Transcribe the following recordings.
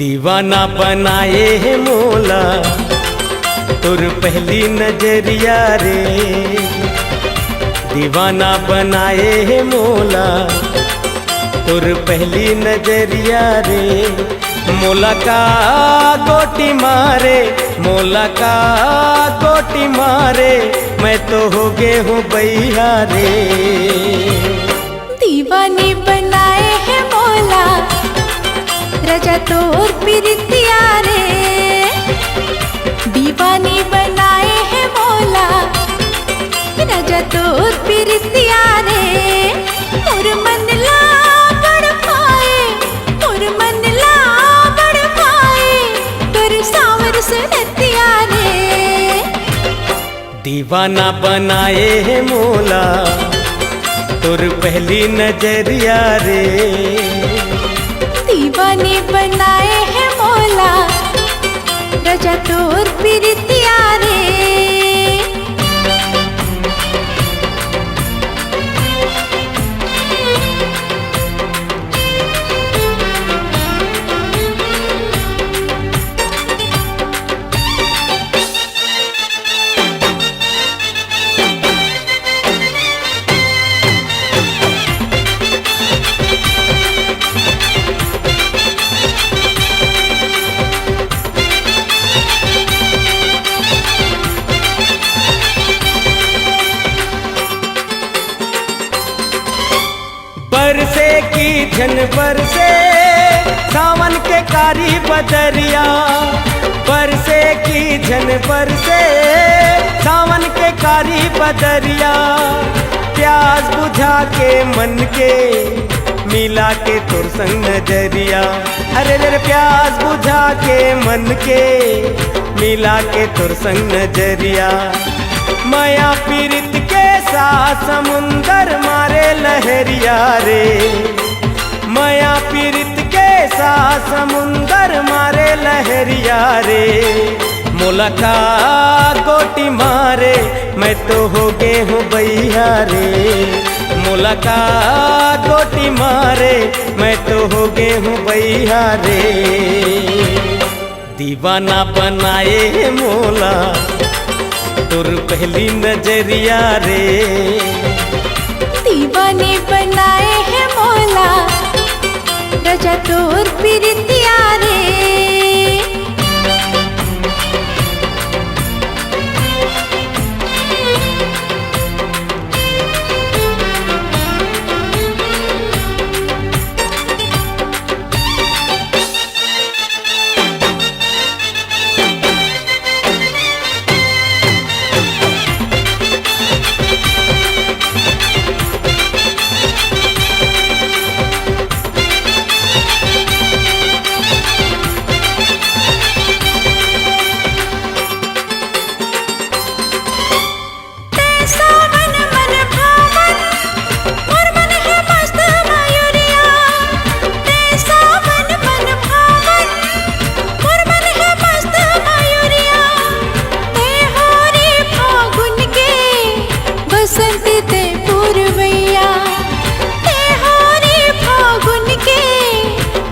दीवाना बनाए है मोला तुर पहली नजरिया रे। दीवाना बनाए है मोला तुर पहली नजरिया रे। मोला का गोटी मारे, मोला का गोटी मारे, मैं तो हो गे हूँ बैया रे। दीवानी बनाए है मोला रजा तोर प्रीतिया रे। दीवानी बनाए है मोला रजा तोर प्रीतिया रे। मोर मन ला बड़ पाए, मोर मन ला बड़ पाए, तोर सावर सुरतिया रे। दीवाना बनाए है मोला तुर पहली नजरिया रे। दीवानी बनाए है मोला रजा तोर प्रीतिया रे। बरसे की झन बरसे सावन के कारी बदरिया। बरसे की झन बरसे सावन के कारी बदरिया। प्यास बुझा के मन के मिला के तुर संग नजरिया। अरे रे प्यास बुझा के मन के मिला के तुर संग नजरिया। माया पीरित के साथ समुंदर मारे लहरिया रे। माया पीरित के साथ समुंदर मारे लहरिया रे। मोला का गोटी मारे, मैं तो हो गे हूँ बैया रे। मोला का गोटी मारे, मैं तो हो गे हूँ बैया रे। दीवाना बनाए मोला तुर पहली नजरिया रे। दीवानी बनाए है मोला रजा तोर प्रीतिया रे।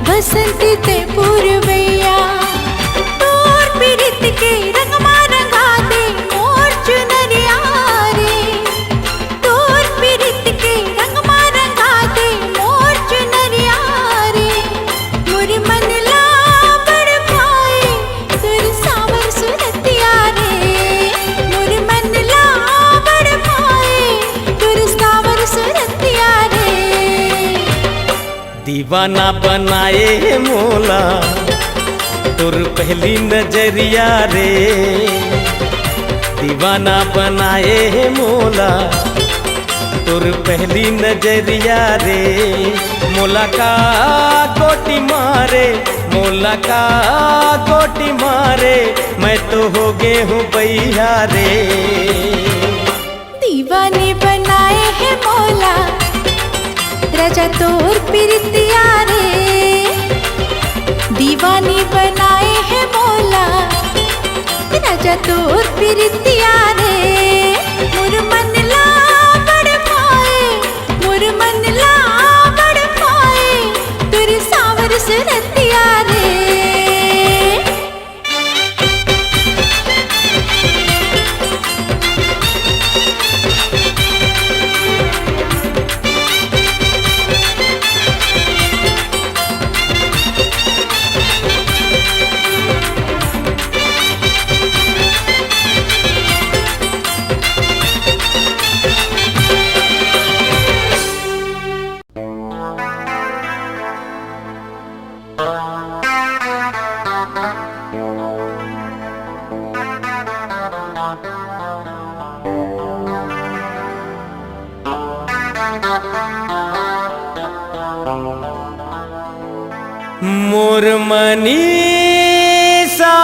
बसंती ते पूर्वैया तोर पीरित के रंग रंगा दे मोर चुनरिया रे। तोर पीरित के रंग रंगा दे मोर चुनरिया रे। मोर मन ला बड़ पाए तुर सावर सुरतिया रे। मोर मन ला बड़ पाए तुर सावर सुरतिया रे। दीवाना बनाए मोला तुर पहली नजरिया रे। दीवाना बनाए मोला तुर पहली नजरिया रे। मोला का गोटी मारे, मोला का गोटी मारे, मैं तो हो गे हूँ बैया रे। दीवानी बनाए है मोला रजा तोर प्रीतिया रे। दीवानी बनाए है मोला रजा तोर प्रीतिया रे। मोर मन ला बड़ पाए, मोर मन ला बड़ पाए, तुर सावर सुरतिया रे। मोर मनीषा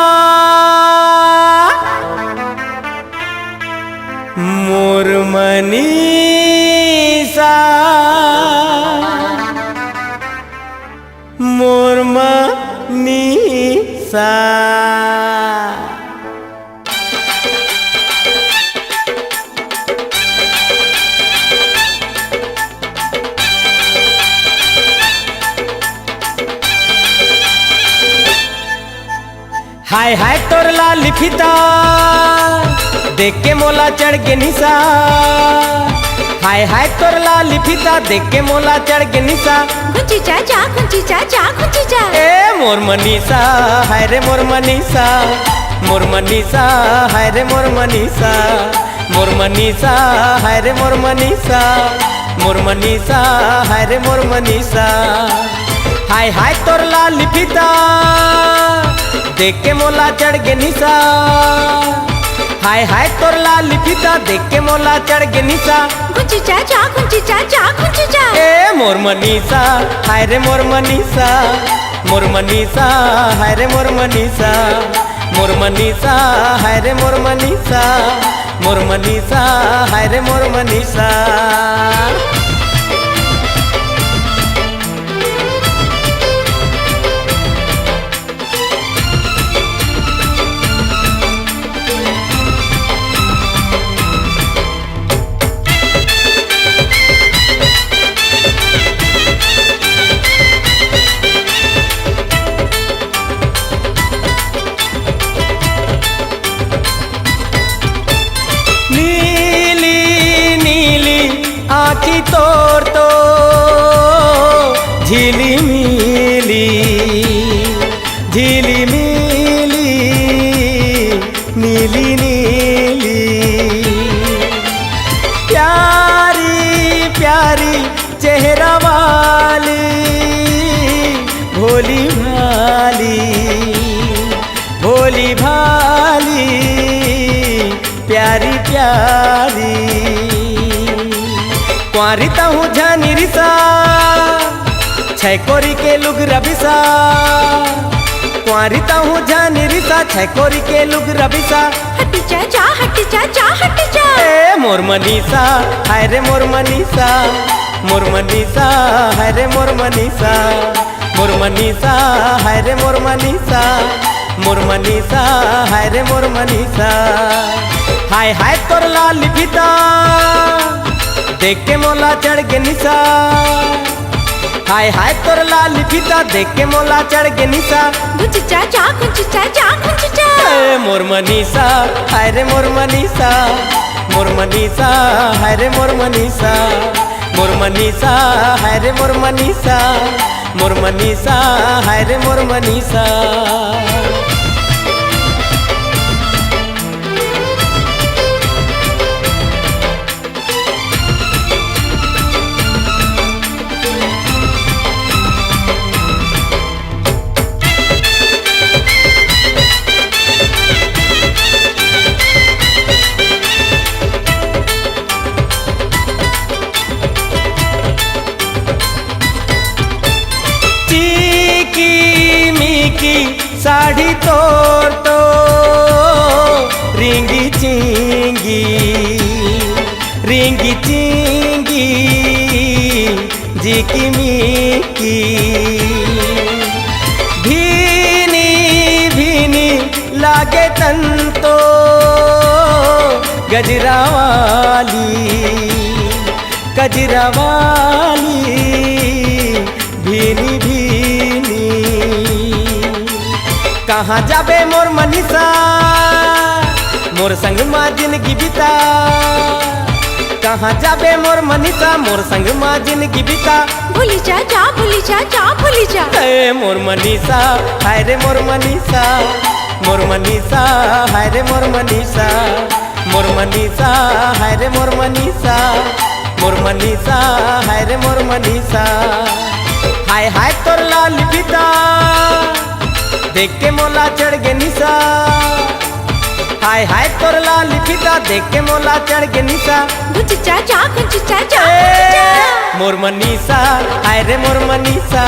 मोर मनीषा मोर मनीषा हाय हाय तोर लाली फीता देख के मोला चढ़ के निशा। हाय हाय तोर लाली फीता देख के मोला चढ़ के निशा। गुंची जा गुंची जा गुंची जा। ए मोर मनीषा हाय रे मोर मनीषा मोर मनीषा हाय रे मोर मनीषा मोर मनीषा हाय रे मोर मनीषा मोर मनीषा हाय रे मोर मनीषा। हाय हाय तोर लाली फीता देख के मोला चढ़ के निशा। हाय हाय तोर लाली फीता देख के मोला चढ़ के निशा। गुंची जा गुंची जा। ए मोर मनीषा हाय रे मोर मनीषा मोर मनीषा हाय रे मोर मनीषा मोर मनीषा हाय रे मोर मनीषा मोर मनीषा हाय रे मोर मनीषा। आँखी तोर तो झिली मिली झिली मिली नीली नीली प्यारी प्यारी चेहरा वाली भोली भाली भोली भाली प्यारी प्यारी क्वारिता हूँ जानी रिसा छै कोरी के लुग रबिसा। क्वारिता हूँ जानी रिसा छै कोरी के लुग रबिसा। हट जा हट जा। ए मोर मनीषा हाय रे मोर मनीषा मोर मनीषा हाय रे मोर मनीषा मोर मनीषा हाय रे मोर मनीषा मोर मनीषा हाय रे मोर मनीषा। हाय हाय तोर लाली फीता देख के मोला चढ़ के निशा। हाय हाय तोर लाली फीता देख के मोला चढ़ के निशा। गुंची जा गुंची जा। ए मोर मनीषा हाय रे मोर मनीषा मोर मनीषा हाय रे मोर मनीषा मोर मनीषा हाय रे मोर मनीषा मोर मनीषा हाय रे मोर मनीषा। साड़ी तोर तो रिंगी चिंगी जिकी मिकी भीनी भीनी लागे तन तो गजरा वाली भीनी भीनी। कहाँ जाबे मोर मनीषा मोर संग माँ जिंदगी बिता। कहाँ जाबे मोर मनीषा मोर संग माँ जिंदगी बिता। भूली जा भूली जा। ए मोर मनीषा हाय रे मोर मनीषा मोर मनीषा हाय रे मोर मनीषा मोर मनीषा हाय रे मोर मनीषा मोर मनीषा हाय रे मोर मनीषा। हाय हाय तोर लाली फीता देख के मोला चढ़ गे निशा। हाय हाय तोर लाल फीता देख के मोला चढ़ गे निशा। गुंची चाचा गुंची चाचा मोर मनीषा हाय रे मोर मनीषा,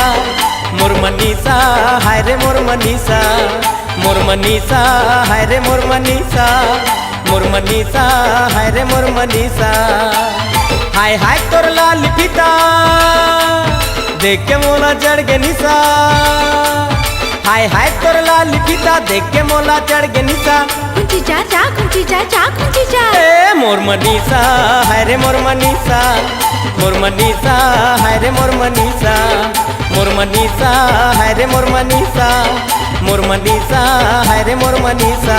मोर मनीषा हाय रे मोर मनीषा, मोर मनीषा हाय रे मोर मनीषा, मोर मनीषा हाय रे मोर मनीषा। हाय हाय तोर लाल फीता देख के मोला चढ़ गे निशा। हाय हाय तोर लाल फीता देख के मोला चढ़ गे निशा। गुंची चाचा गुंची चाचा गुंची चा मोर मनीषा हाय रे मोर मनीषा, मोर मनीषा हाय रे मोर मनीषा, मोर मनीषा हाय रे मोर मनीषा, मोर मनीषा हाय रे मोर मनीषा,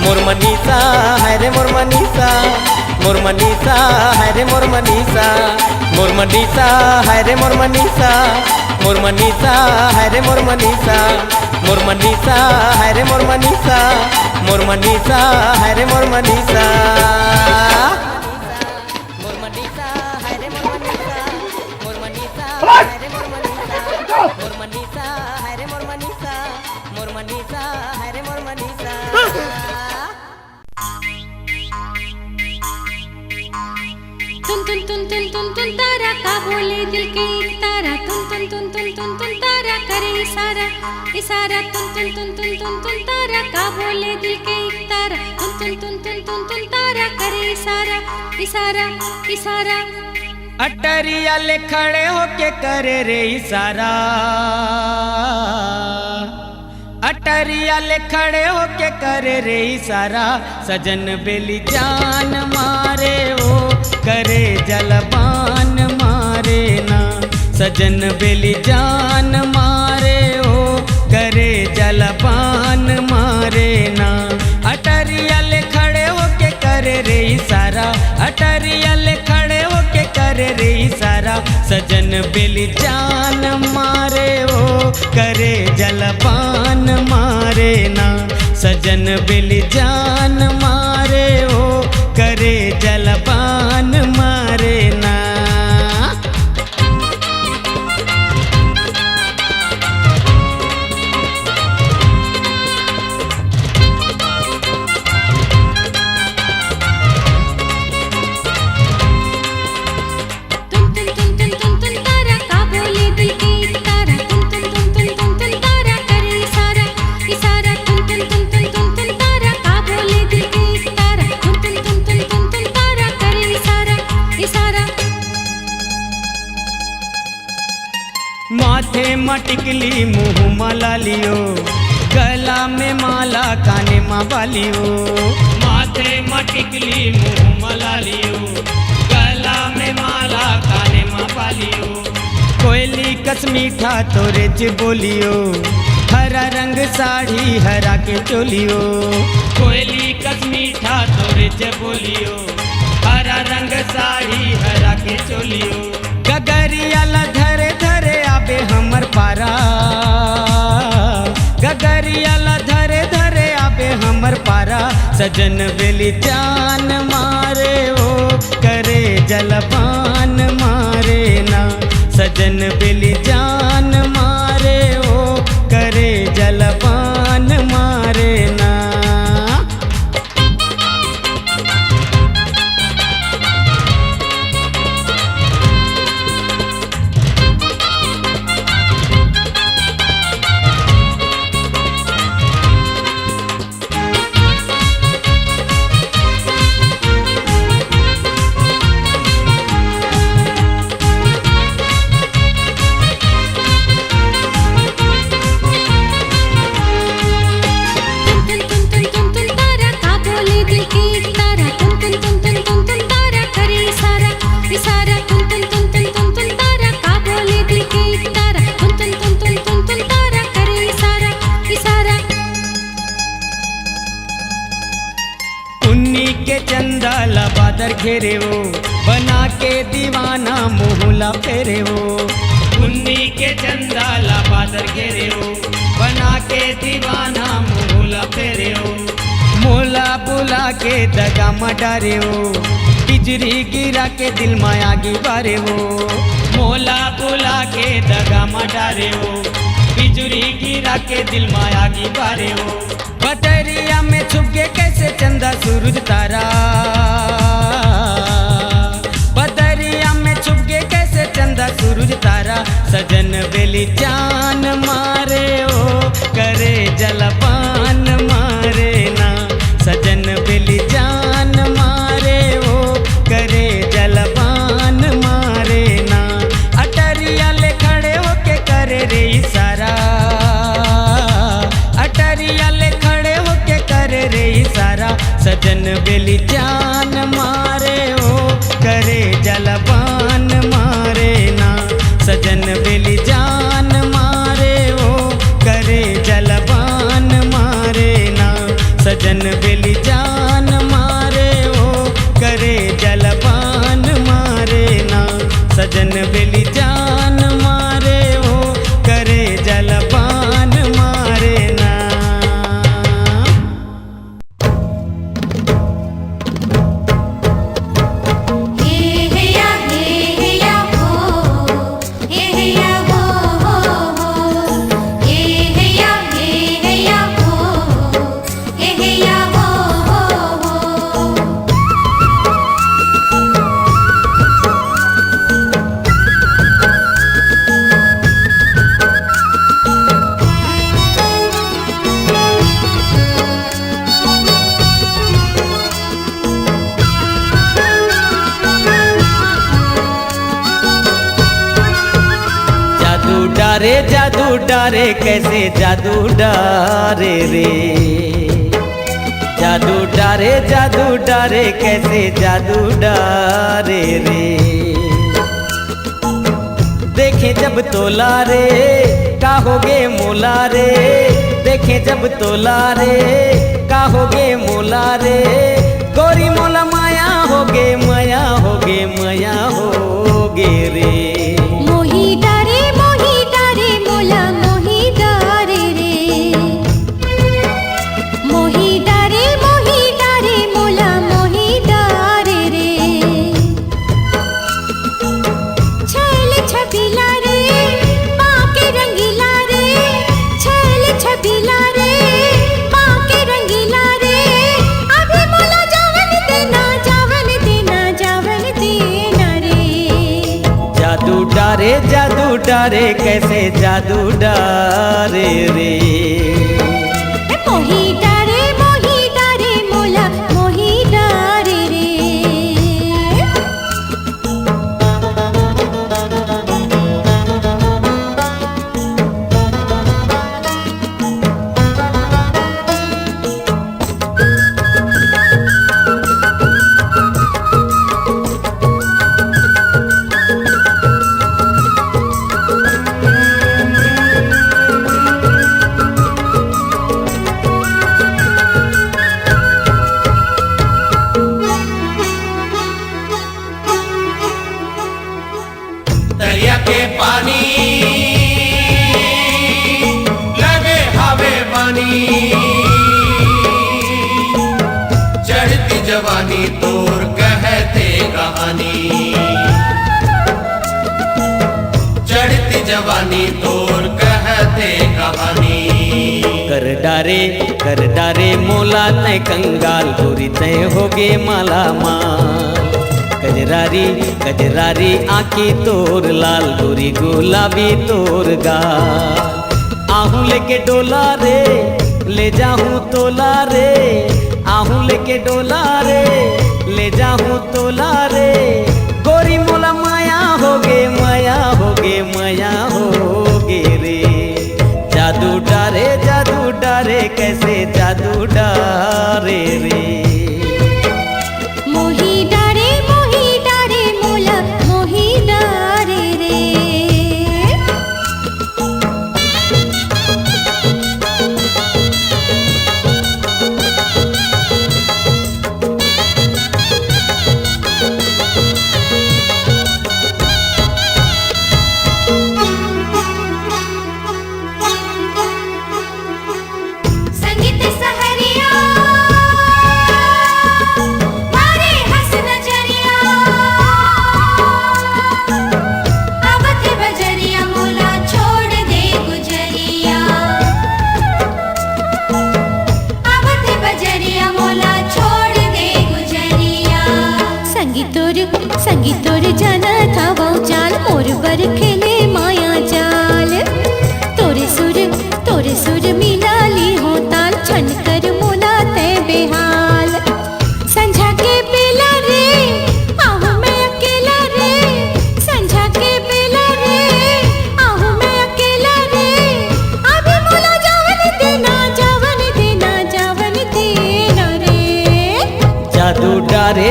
मोर मनीषा हाय रे मोर मनीषा, मोर मनीषा हाय रे मोर मनीषा, मोर मनीषा हाय रे मोर मनीषा, मोर मनीषा हाय रे मोर मनीषा, मोर मनीषा हाय रे मोर मनीषा, मोर मनीषा हाय रे मोर मनीषा। मोर मनीषा हाय रे मोर मनीषा, मोर मनीषा हाय रे मोर मनीषा, मोर मनीषा हाय रे मोर मनीषा, मोर मनीषा हाय रे मोर मनीषा। तुन तुन तुन तुन तुन तुन तारा का बोले दिल के एक तारा। तुन तुन तुन तुन तुन तुन तारा करे इशारा इशारा। तुन तुन तुन तुन तुन तुन तारा का बोले दिल के एक तारा। तुन तुन तुन तुन तुन तुन तारा करे इशारा इशारा इशारा। अटरिया ले खड़े होके करे रे इशारा, अटरिया ले खड़े होके करे रे इशारा। सजन बेली जान मारे ओ करे जलबान मारे ना। सजन बेली जान मारे ओ करे जलबान मारे ना। अटरिया ले खड़े होके करे रे इशारा, अटरिया ले खड़े होके करे रे इशारा। सजन बेली जान मारे ओ करे जलबान मारे ना। सजन बेली जान मारे ओ करे जलबान मारे ना। माथे मटिकली मुँह माला लियो, गला में माला काने माँ बालियो। माथे मटिकली मुँह माला लियो, गला में माला काने माँ बालियो। कोयली कस मीठा तोरे च बोलियो, हरा रंग साड़ी हरा के चोलियो। कोयली कस मीठा तोरे च बोलियो, हरा रंग साड़ी हरा के चोलियो। गगरिया ला धरे धरे आबे हमर पारा, गगरिया ला धरे धरे आबे हमर पारा। सजन बेली जान मारे ओ करे जलबान मारे ना। सजन बेली जान मारे ओ करे जलबान मारे ना। बादर घेरे वो बना के दीवाना मोहला फेरे वो। उन्नी के चंदा ला बादर घेरे वो बना के दीवाना मोहला फेरे वो। मोला बुला के दगा मडारे वो, बिजली गिरा के दिल माया गिबारे वो। मोला बुला के दगा मडारे वो, बिजुरी गिरा के दिल माया की बारे हो। बदरिया में छुप के कैसे चंदा सूरज तारा, बदरिया में छुप के कैसे चंदा सूरज तारा। सजन बेली जान मारे ओ करे जलपान मारे ना, सजन बेली जान मारे ओ करे जलपान मारे ना। अटरिया ले खड़े होके करे रे इशारा, अटरिया ले खड़े होके करे रे इशारा। सजन बेली जान मारे ओ करे जलपान मारे ना, सजन बेली जान मारे ओ करे जलपान मारे ना, सजन बेली जान मारे ओ करे जलपान मारे ना, सजन बेली जान मारे ओ करे जलपान मारे ना। जादू डारे कैसे जादू डारे रे, जादू डारे कैसे जादू डारे रे। देखे जब तोला रे काहोगे मोला रे, देखे जब तोला रे काहोगे मोला रे। गोरी मोला माया होगे माया होगे माया होगे रे। मोही डारे मोला मोही डारे रे, मोही डारे मोला मोही डारे रे। छैल छबीला रे बाके रंगीला रे, छैल छबीला रे बाके रंगीला रे। अभी मोला जावन देना जावन देना जावन देना रे। जादू डारे कैसे जादू डारे रे। मोही डारे मोला मोही डारे रे। दरिया के पानी लगे हवे बानी, चढ़ती जवानी तोर कहते कहानी, चढ़ती जवानी तोर कहते कहानी। कर डारे मोला तय कंगाल गोरी तय होगे माला माल। कजरारी आँखी तोर लाल गोरी गुलाबी तोर गाल। आहूँ लेके डोला रे ले जाहूँ तोला रे, आहूँ लेके डोला रे ले जाहूँ तोला रे। गोरी मोला माया होगे माया होगे माया होगे रे। जादू डारे कैसे जादू डारे रे। मोही डारे मोला मोही डारे रे। संगीत सहरिया सुर सुर मिलाली हो ताल छन कर मोला ते बेहाल संझा के बेला रे आहू मैं अकेला रे संझा के बेला रे आहू मैं अकेला रे अभी मोला जावन देना जावन देना जावन देना रे जादू डारे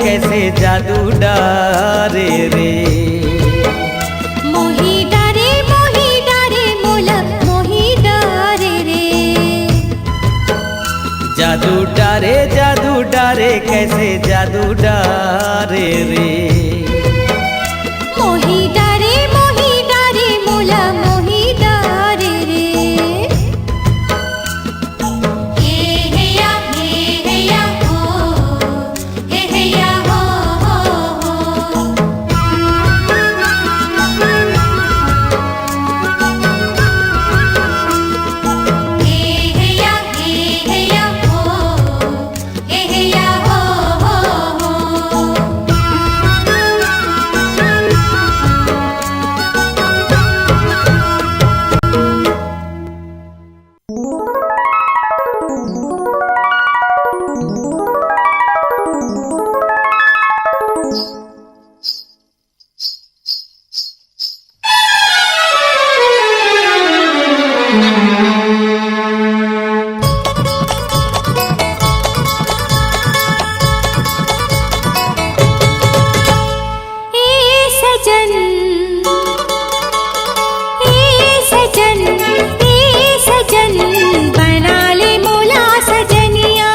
कैसे जादू डारे रे मोही डारे मोला मोही डारे रे जादू डारे कैसे जादू डारे रे मोही डारे मोला मोही डारे रे हे हैया हो हे हैया हो हे हैया हो हे हैया हो सजन बना ले मोला सजनिया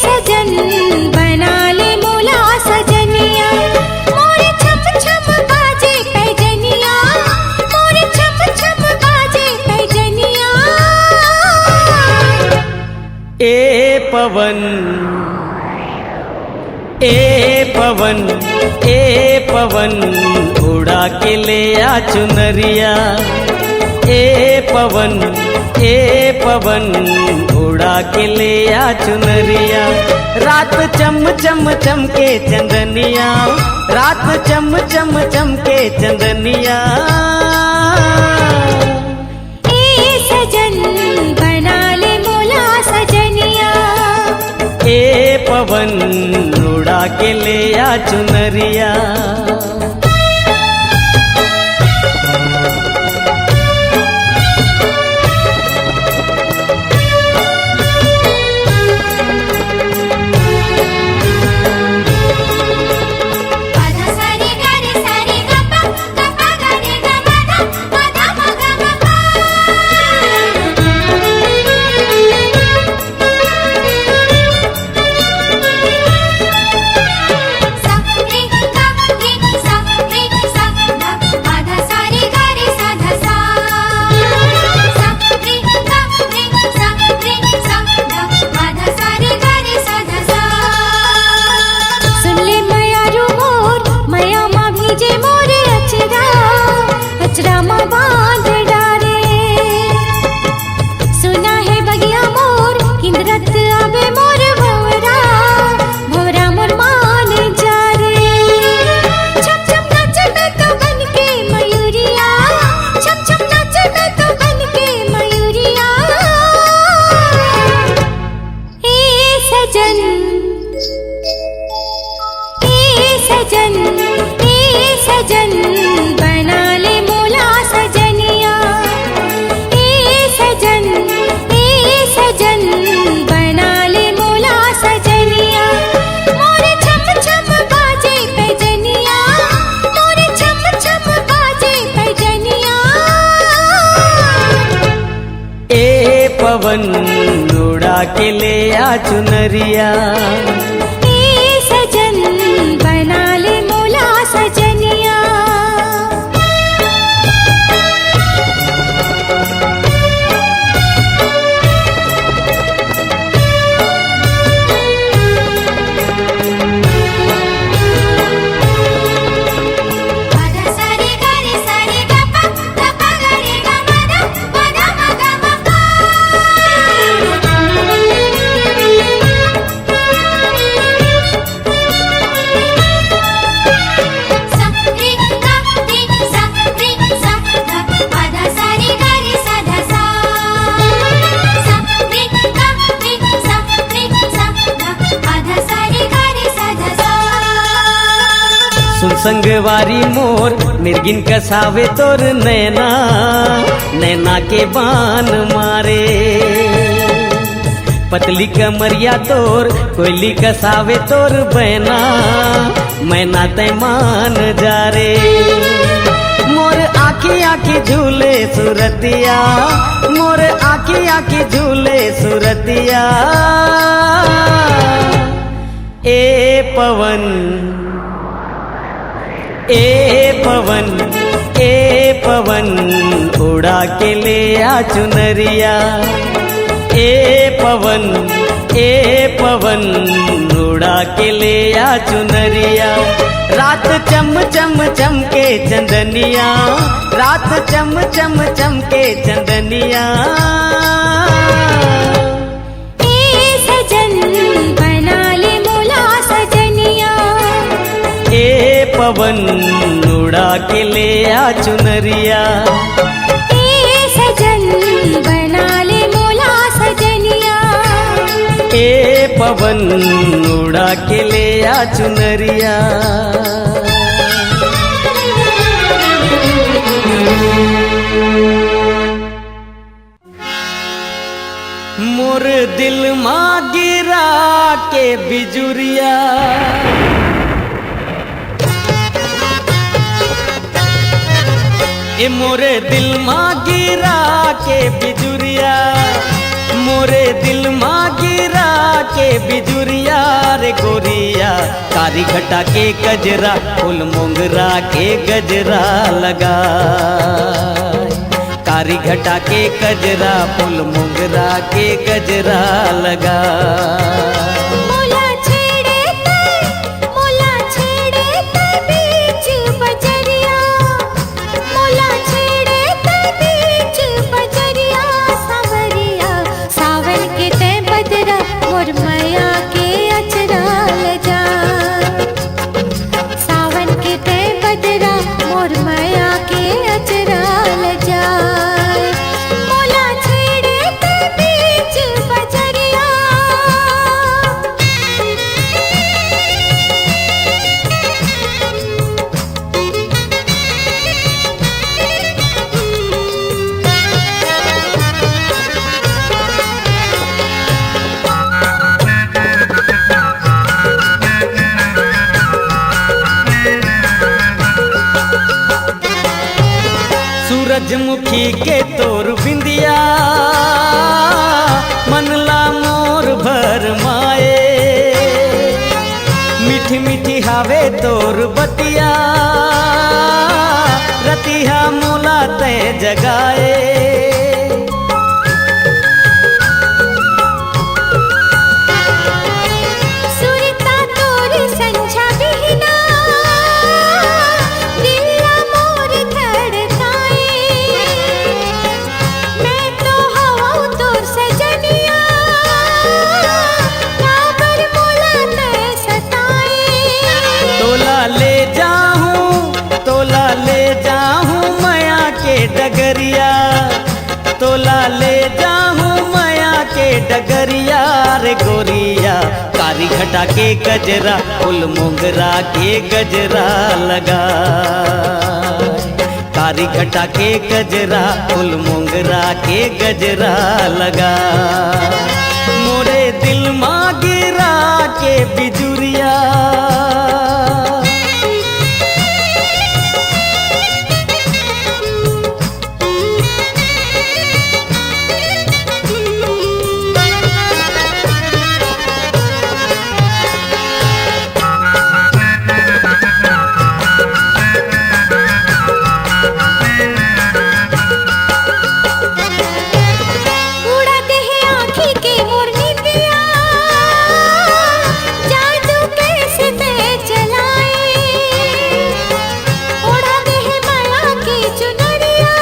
सजन बना ले मोला सजनिया मोरे छम छम बाजे पैजनिया मोरे छम छम बाजे पैजनिया ए पवन उड़ा के ले आ चुनरिया ए पवन उड़ा के ले आ चुनरिया रात चम चम चमके चंदनिया रात चम चम चमके चंदनिया सजन बना ले मोला सजनिया ए पवन उड़ा के ले आ चुनरिया सजन बना ले मोला सजनिया सजन बना ले मोला सजनिया मोरे छम छम बाजे पैजनिया मोरे छम छम बाजे पैजनिया ए पवन उड़ा के ले आ चुनरिया सजन बना ले मोला सजनिया संगवारी मोर मिर्गिन कसावे तोर नैना, नैना के बान मारे। पतली कमरिया तोर कोयली कसावे तोर बैना, मैना तय मान जा रे। मोर आखी आखी झूले सुरतिया, मोर आखी आखी झूले सुरतिया। ए पवन, ए पवन, ए पवन, उड़ा के ले आ चुनरिया। ए पवन, ए पवन, उड़ा के ले आ चुनरिया। रात चम चम चमके चंदनिया, रात चम चम चमके चंदनिया। ए सजन बना ले मोला सजनिया। ए पवन, उड़ा के ले आ चुनरिया। ए सजन बना ले मोला सजनिया। ए पवन, उड़ा के ले आ चुनरिया। मोर दिल माँ गिरा के बिजुरिया। ए मोरे दिल माँ गिरा के बिजुरिया, मोरे दिल माँ गिरा के बिजुरिया रे गोरिया। कारी घटा के गजरा, फूल मोंगरा के गजरा लगा। कारी घटा के गजरा, फूल मोंगरा के गजरा लगा। मोला छेड़े ते, मोला छेड़े ते बीच बजरिया। मोला छेड़े ते बीच बजरिया। सावरिया सावन के ते बदरा, मोर मैया के अचरा ले जा। सावन के ते बदरा, मोर मैया के अचरा ले जा। मोला छेड़े ते बीच बजरिया। सूरजमुखी के तोर बिंदिया, मनला मोर भर माए। मीठी मीठी हावे तोर बतिया, रतिया मोला ते जगाए। सुरता तोर संझा बिहना, दिलला मोर धड़काए। मैं तो हवा तोर सजनिया, काबर मोला ते सताए। तोला ले जाऊं, तोला ले जाऊं माया के डगरिया। तोला ले जाऊं माया के डगरिया रे गोरिया। कारी घटा के गजरा, फूल मोंगरा के गजरा लगा। कारी घटा के गजरा, फूल मोंगरा के गजरा लगा। मोरे दिल माँ गिरा के बिजुरिया। उड़ा दे आँखी के मोर निंदिया, जादू कैसे ते चलाए। उड़ा दे माया की चुनरिया,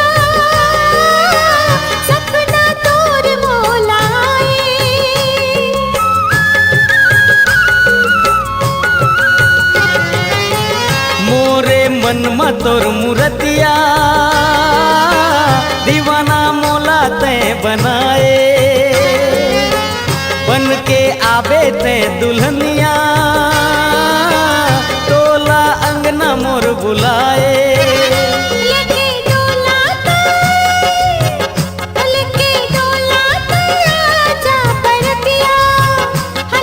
सपना तोर मोलाए। मोरे मन में तोर मूर्तिया, दीवाना मोला ते बनाए। बन के आवे ते दुल्हनिया, तोला अंगना मोर बुलाए। लेके डोला तो आजा परतिया,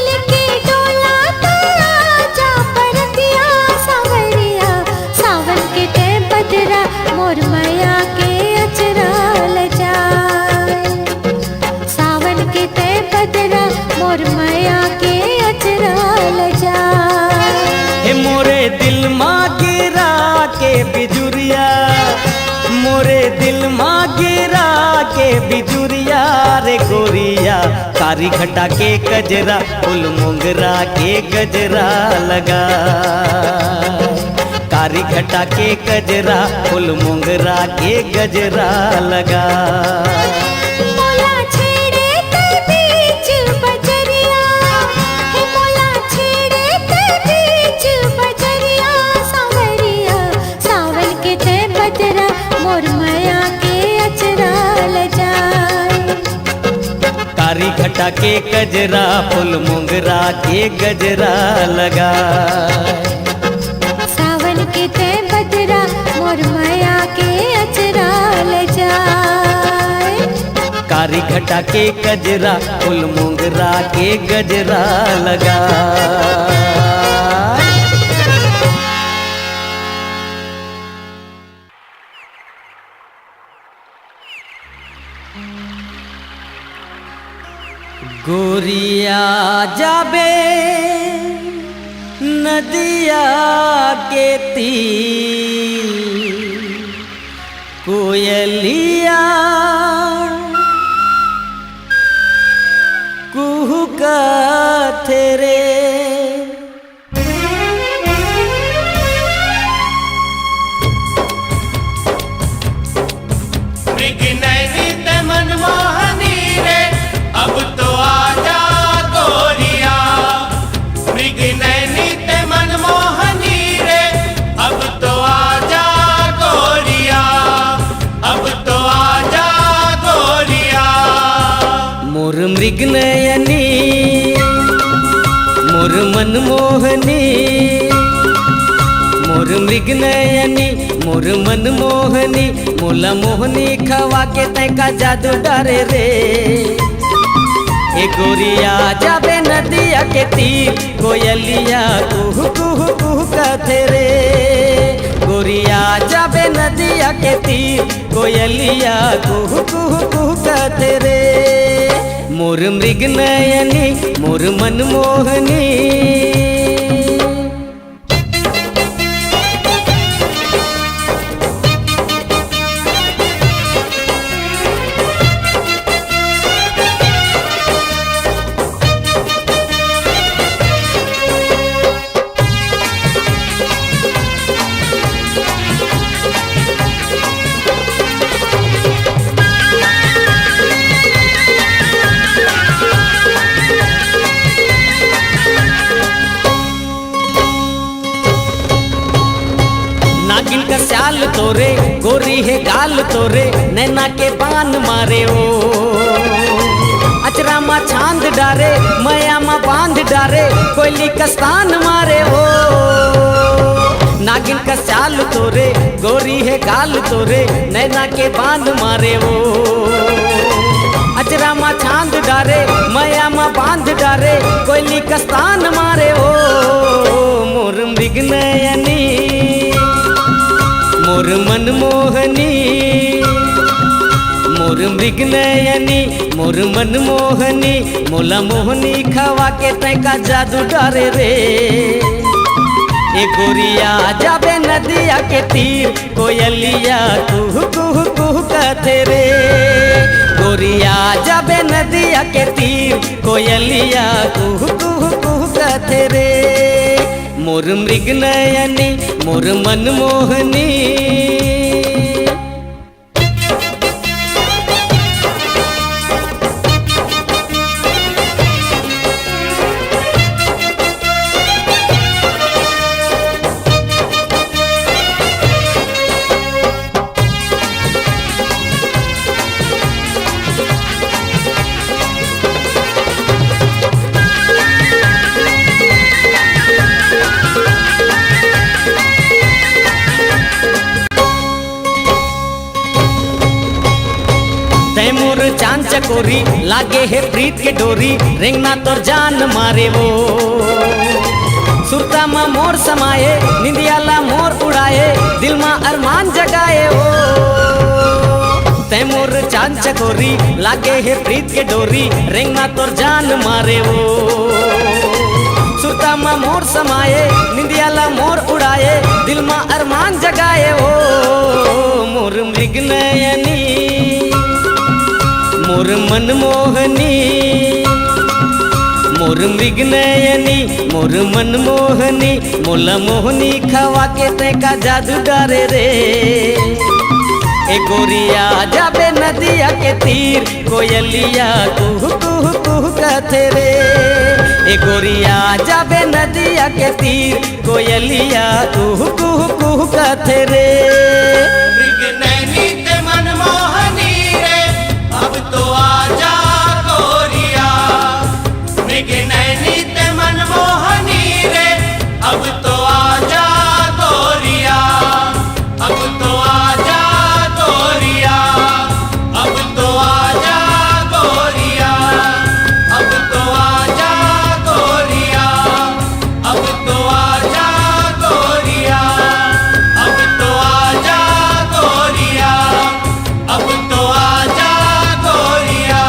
लेके डोला तो आजा परतिया सावरिया। सावन के ते बदरा मोर मैया के अचरा ल जाए, सावन के ते बदरा मोर मैया के अचरा ल जाए। हे मोरे दिल माँ गिरा के बिजुरिया, मोरे दिल माँ गिरा के बिजुरिया रे गोरिया। कारी घटा के गजरा फूल मोंगरा के गजरा लगा, कारी घटा के गजरा फूल मोंगरा के गजरा लगा। मोला छेड़े ते बीच बजरिया, हे मोला छेड़े ते बीच बजरिया सावरिया। सावन के ते बदरा मोर मैया के अचरा ल जाए, कारी घटा के गजरा फूल मोंगरा के गजरा लगा। सावन के ते बदरा मोर मैया के अचरा ल जाए। कारी घटा के गजरा फूल मोंगरा के गजरा लगा। गोरिया जाबे नदिया के तीर, कोयलिया कुहुकत रे। मृग नैनी ते मनमोहनी रे, अब तो आजा गोरिया। मृग नैनी ते मनमोहनी रे, अब तो आजा गोरिया, अब तो आजा गोरिया। मोर मृग नयनी मोर मनमोहनी, मोर मृग नयनी मोर मनमोहनी। मोला मोहनी खवा के तैका जादू डारे रे। ए गोरिया जाबे नदिया के तीर, कोयलिया कुहू कुहू कुहू कहते रे। गोरिया जाबे नदिया के तीर, कोयलिया कुहू कुहू कुहू कहते रे। मोर मृग नयनी मोर मनमोहनी। नागिन का स्याल तोरे, गोरी है गाल तोरे, नैना के बान मारे ओ। अचरा मा छांद डारे, मया मा बांध डारे, कोयली कस्तान मारे ओ। नागिन का स्याल तोरे, गोरी है गाल तोरे, नैना के बांध मारे ओ। अचरा मा छांद डारे, मया मा बांध डारे, कोयली कस्तान मारे ओ। मोर मृग नयनी मोर मनमोहनी, मोर मृग नयनी मोर मनमोहनी। मोला मोहनी खवा के तैका जादू डारे रे। ए गोरिया जाबे नदिया के तीर, कोयलिया कुहू कुहू कुहू कहते रे। गोरिया जाबे नदिया के तीर, कोयलिया कुहू कुहू कुहू कहते रे। मोर मृग नयनी मोर मनमोहनी। तैमूर चांद चकोरी लागे है प्रीत के डोरी रेंगना तोर जान मारे वो सुरता मा मोर समाये निंदियाला मोर उड़ाए दिल मा अरमान जगाए ओ तैमूर चांद चकोरी लागे है प्रीत के डोरी रेंगना तोर जान मारे वो सुरता मा मोर समाये निंदियाला मोर उड़ाए दिल मा अरमान जगाए ओ मोर मृग नयनी मोर मनमोहनी मोर मृग नयनी मोर मनमोहनी मोला मोहनी खवा के तैका जादू डारे रे ए गोरिया जाबे नदिया के तीर कोयलिया कुह कुह कुह कहते रे ए गोरिया जाबे नदिया के तीर कोयलिया कुह कुह कुह कहते रे मृग नैनी ते मनमोहनी रे अब तो आजा गोरिया मृग नैनी ते मनमोहनी रे अब तो आजा गोरिया अब तो आजा गोरिया अब तो आजा गोरिया अब तो आजा गोरिया अब तो आजा गोरिया अब तो आजा गोरिया अब तो आजा गोरिया।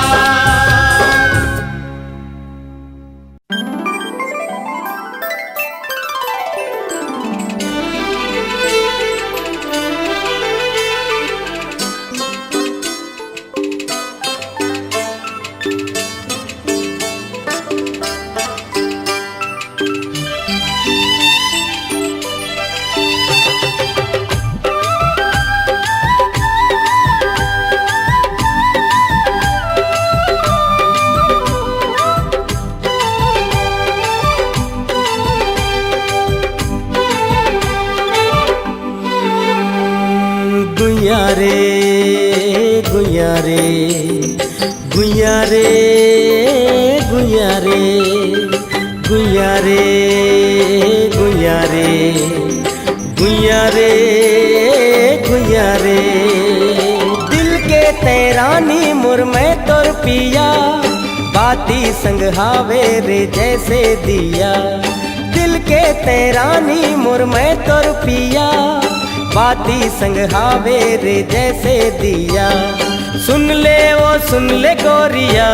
गुइया रे गुइया रे गुइया रे गुइया रे गुइया रे गुइया रे गुइया रे गुइया रे दिल के तैरानी मुर में तोर पिया बाती संग हावे रे जैसे दिया दिल के तैरानी मुर में तोर पिया बाती संग हावे रे जैसे दिया सुन ले गोरिया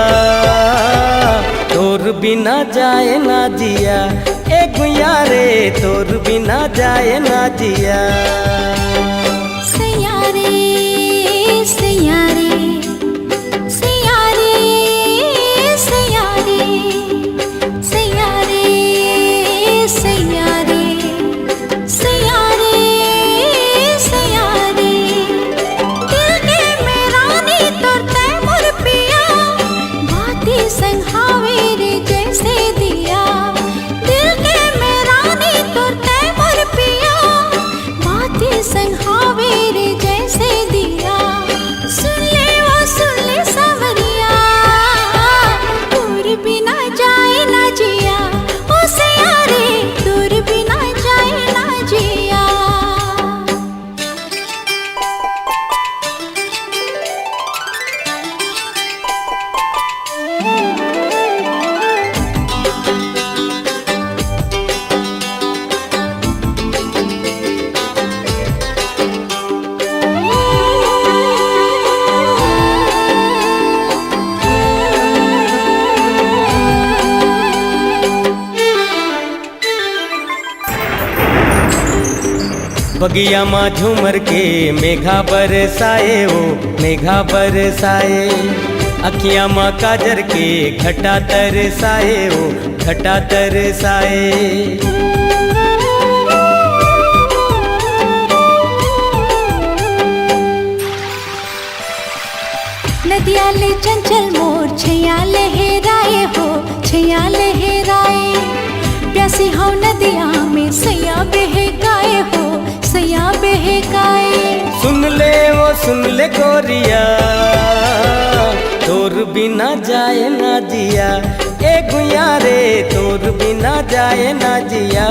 तोर बिना जाए ना जिया ए गुइया रे तोर बिना जाए ना जिया सैया रे सैया रे सैया रे सैया रे सैया रे सैया रे सैया रे सैया रे दिल के मेरानी तोर तैमूर पिया बाती संग हावे रे जैसे दिया दिल के मेरानी तोर तैमूर पिया बाती संग हावे रे जैसे दिया सुन ले सावरिया तोर बिना जाए ना जिया ओ सैया रे तोर बिना जाए ना जिया बगिया माँ झूमर के मेघा बरसाए ओ मेघा बरसाए अखियाँ माँ काजर के घटा तरसाए ओ घटा तरसाए नदिया ले चंचल मोर छैया लहराए हो छैया लहराए प्यासी हो नदिया में सैया बहकाए हो सैया बहकाए सुन ले गोरिया तोर बिना जाए ना जिया ए गुइया रे तोर बिना जाए ना जिया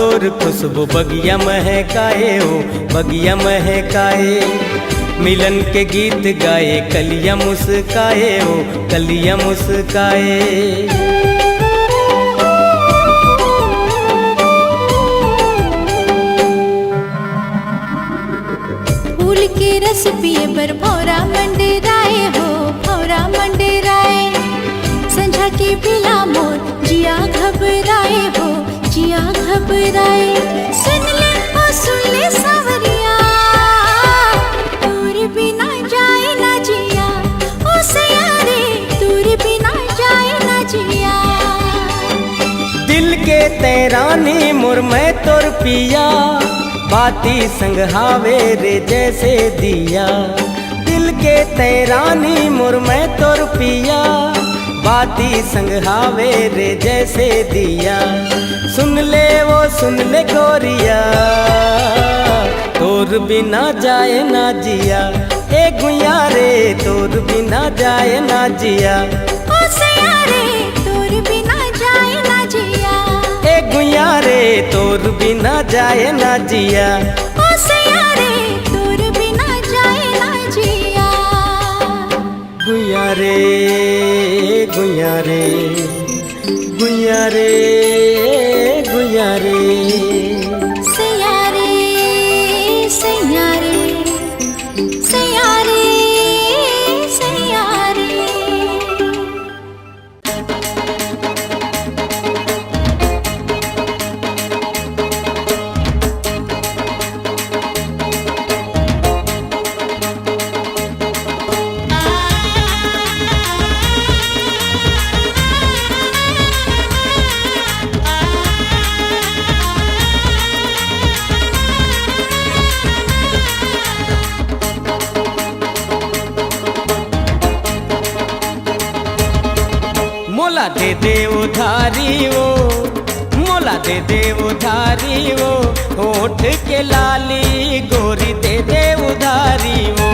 तोर खुशबू बगिया महकाए हो बगिया महकाए। मिलन के गीत गाए कलियां मुस्काए हो कलियां मुस्काए। फूल के रस पिए पर भौरा मंडराए हो भौरा मंडराए। संझा के बिना मोर जिया घबराए हो जिया घबराए। सुन ले सावरिया दूर बिना जाए ना जिया। ओ सयारे दूर बिना जाए ना जिया। दिल के तैरानी मोर मैं तोर पिया बाती संग हावे रे जैसे दिया। दिल के तैरानी मोर मैं तोर पिया बाती संग हावे रे जैसे दिया। सुन ले गोरिया तोर बिना जाए ना जिया। ए गुइया रे तोर बिना जाए ना जिया। ओ सयारे दूर बिना जाए ना जिया। ए गुइया रे तोर बिना जाए ना जिया। ओ सयारे दूर बिना जाए ना जिया। गुइया रे गुइया रे गुइया रे गुइया रे। सयारे सयारे सयारे सयारे। मोला दे उधारी वो मोला दे उधारी वो। होठ के लाली गोरी दे उधारी वो।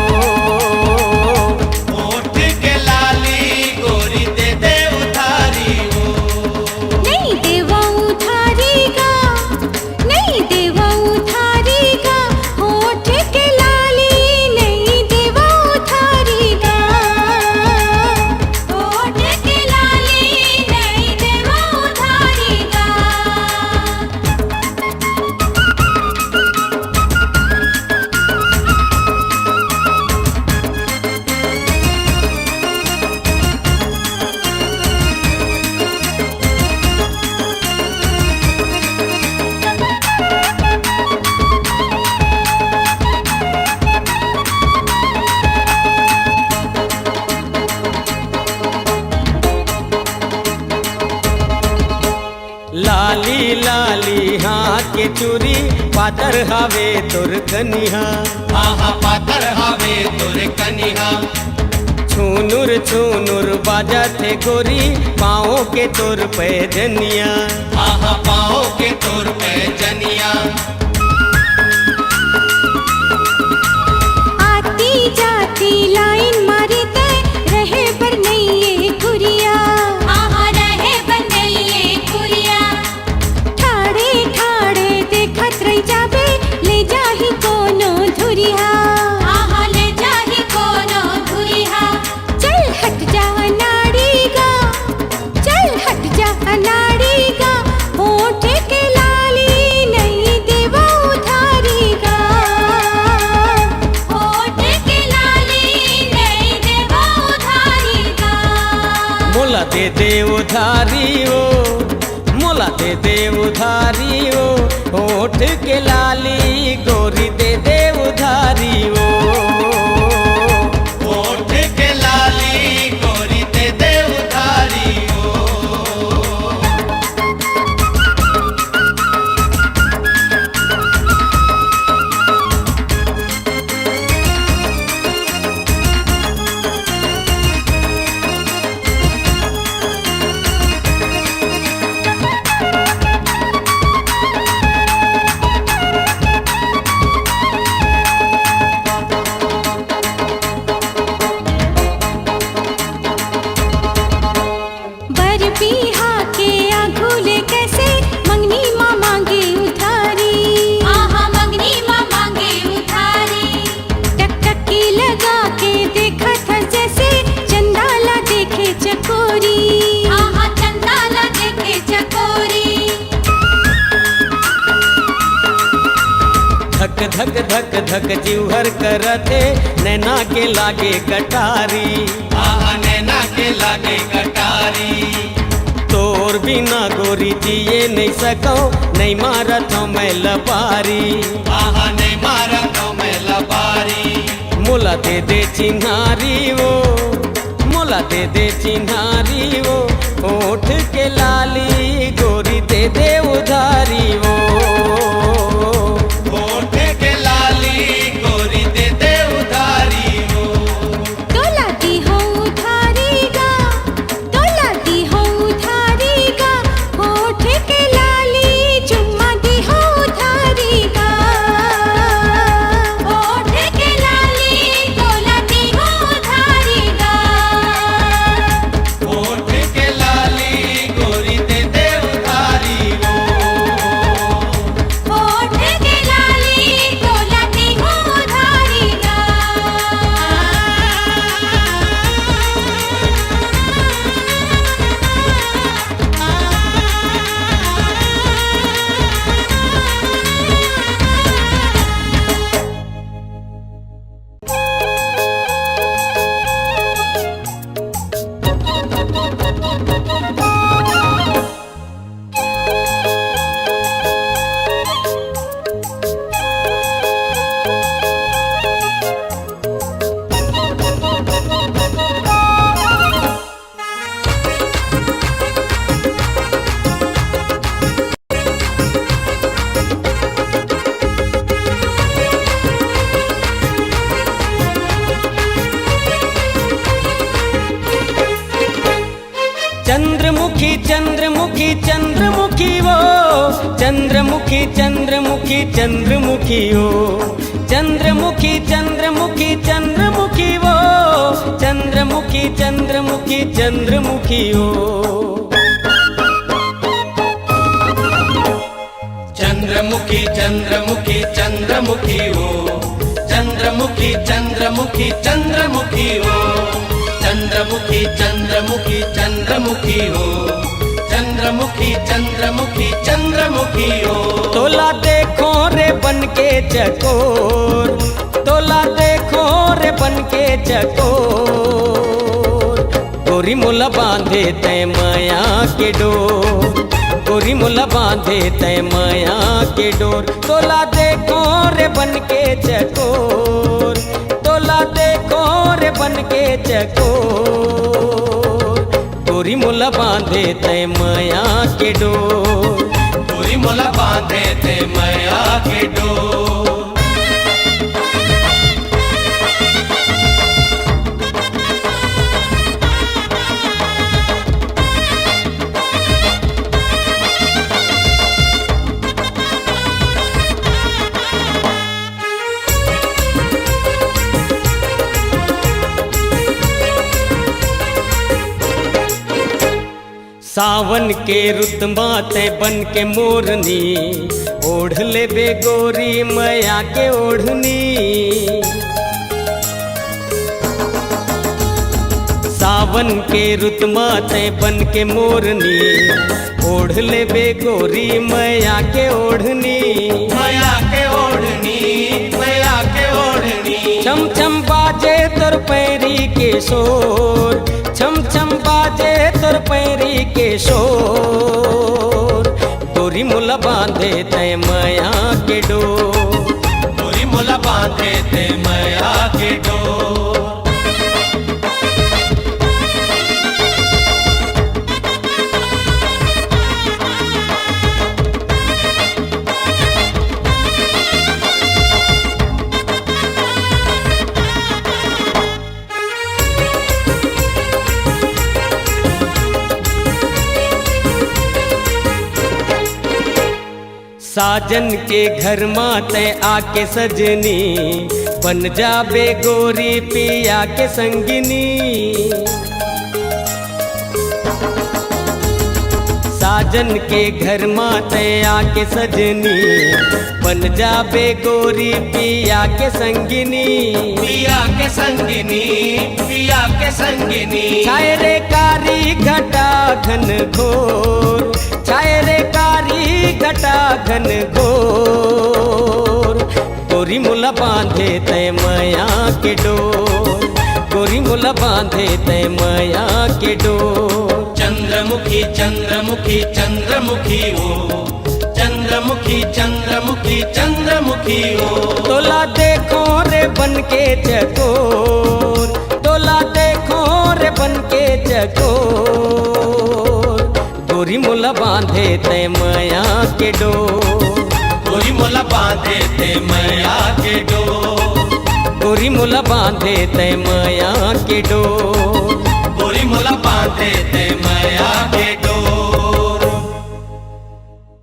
होठ के लाली गोरी दे उधारी वो। नहीं देवा उधारी का नहीं देवा उधारी का। होठ के लाली नहीं देवा उधारी का। होठ के लाली नहीं देवा उधारी का। लाली लाली हाँ के चूरी पातर हावे तोर कनिहा। आहा पातर हावे तोर कनिहा। छूनुर बाजा थे गोरी पाँव के तोर पैजनिया। आहा पाओ के तोर पे जनिया। आती जाती लाइन मारी ते रहे पर नहीं ये खुरिया। आहा रहे पर नहीं ये खुरिया। ठाड़े ठाड़े देखत रही जाबे ले जाही कोनो धुरिया। आहा ले जाही कोनो धुरिया। चल हट जा नाड़ी गा चल हट जा नाड़ी गा। होठ के लाली नहीं देवा उधारी का। होठ के लाली नहीं देवा उधारी का। मोला दे उधारी वो मोला दे उधारी वो। होठ के लाली गोरी दे उधारी वो। होठ के लाली गोरी दे उधारी वो। धक धक धक जीवहर करते नैना के लागे कटारी। आहा नैना के लागे कटारी। तोर बिना गोरी जिए नहीं सको, नहीं मारत हूँ मैं लबारी। आहा नहीं मारा तो मैं लबारी। मोला दे दे चिन्हारी वो, मोला दे दे चिन्हारी वो, होठ के लाली गोरी दे दे उधारी वो। होठ के लाली गोरी दे दे उधारी वो। तोलाती हो उधारी गा, तोलाती हो उधारी गा, होठ के लाली चुम्मा दी हो उधारी गा। होठ के लाली तोलाती हो उधारी गा। होठ के लाली गोरी दे दे उधारी वो। होठ के लाली तोलाती हो उधारी गा। चंद्रमुखी चंद्रमुखी चंद्रमुखी वो, चंद्रमुखी चंद्रमुखी चंद्रमुखी वो, चंद्रमुखी चंद्रमुखी चंद्रमुखी वो, चंद्रमुखी चंद्रमुखी चंद्रमुखी वो। चंद्रमुखी चंद्रमुखी चंद्रमुखी वो। चंद्रमुखी चंद्रमुखी चंद्रमुखी वो। चंद्रमुखी चंद्रमुखी चंद्रमुखी हो। चंद्रमुखी चंद्रमुखी चंद्रमुखी हो। तोला देखो रे बन के चकोर, तोला देखो रे बन के चकोर, गोरी मुला बांधे तय माया के डोर, गोरी मुला बांधे तय माया के डोर। तोला देखो रे बन के चकोर, तोला देखो रे बन के चकोर, गोरी मुला बांधे तय माया के डोर। गोरी मोला बांधे थे माया के डोर। सावन के रुत माते बन के मोरनी, ओढ़ ले बे गोरी मैया के ओढ़नी। सावन के रुत माते बन के मोरनी, ओढ़ ले बे गोरी मैया के ओढ़नी। माया के ओढ़नी, माया के ओढ़नी। छम छम बाजे तोर पैरी के शोर, छम छम बाजे तोर पैरी के शोर, गोरी मुला बांधे तय माया के डोर। गोरी मोला बांधे थे माया के डोर। साजन के घर माते आके सजनी, बन जाबे गोरी पिया के संगिनी। साजन के घर माते आके सजनी, बन जाबे गोरी पिया के संगिनी। पिया के संगिनी, पिया के संगिनी। छाए रे कारी घटा घन घोर, छाए रे कारी घटा घन घोर, गोरी मुला बांधे तय मया के डोर, गोरी मुला बांधे तय मया के डोर। चंद्रमुखी चंद्रमुखी चंद्रमुखी ओ, चंद्रमुखी चंद्रमुखी चंद्रमुखी ओ। तोला देखो रे बन के चकोर, तोला देखो रे बन के चकोर। गोरी मुला बांधे तय मया के डोर, गोरी मोला बांधे ते मैया के डोर, गोरी मुला बांधे तय मया के डोर।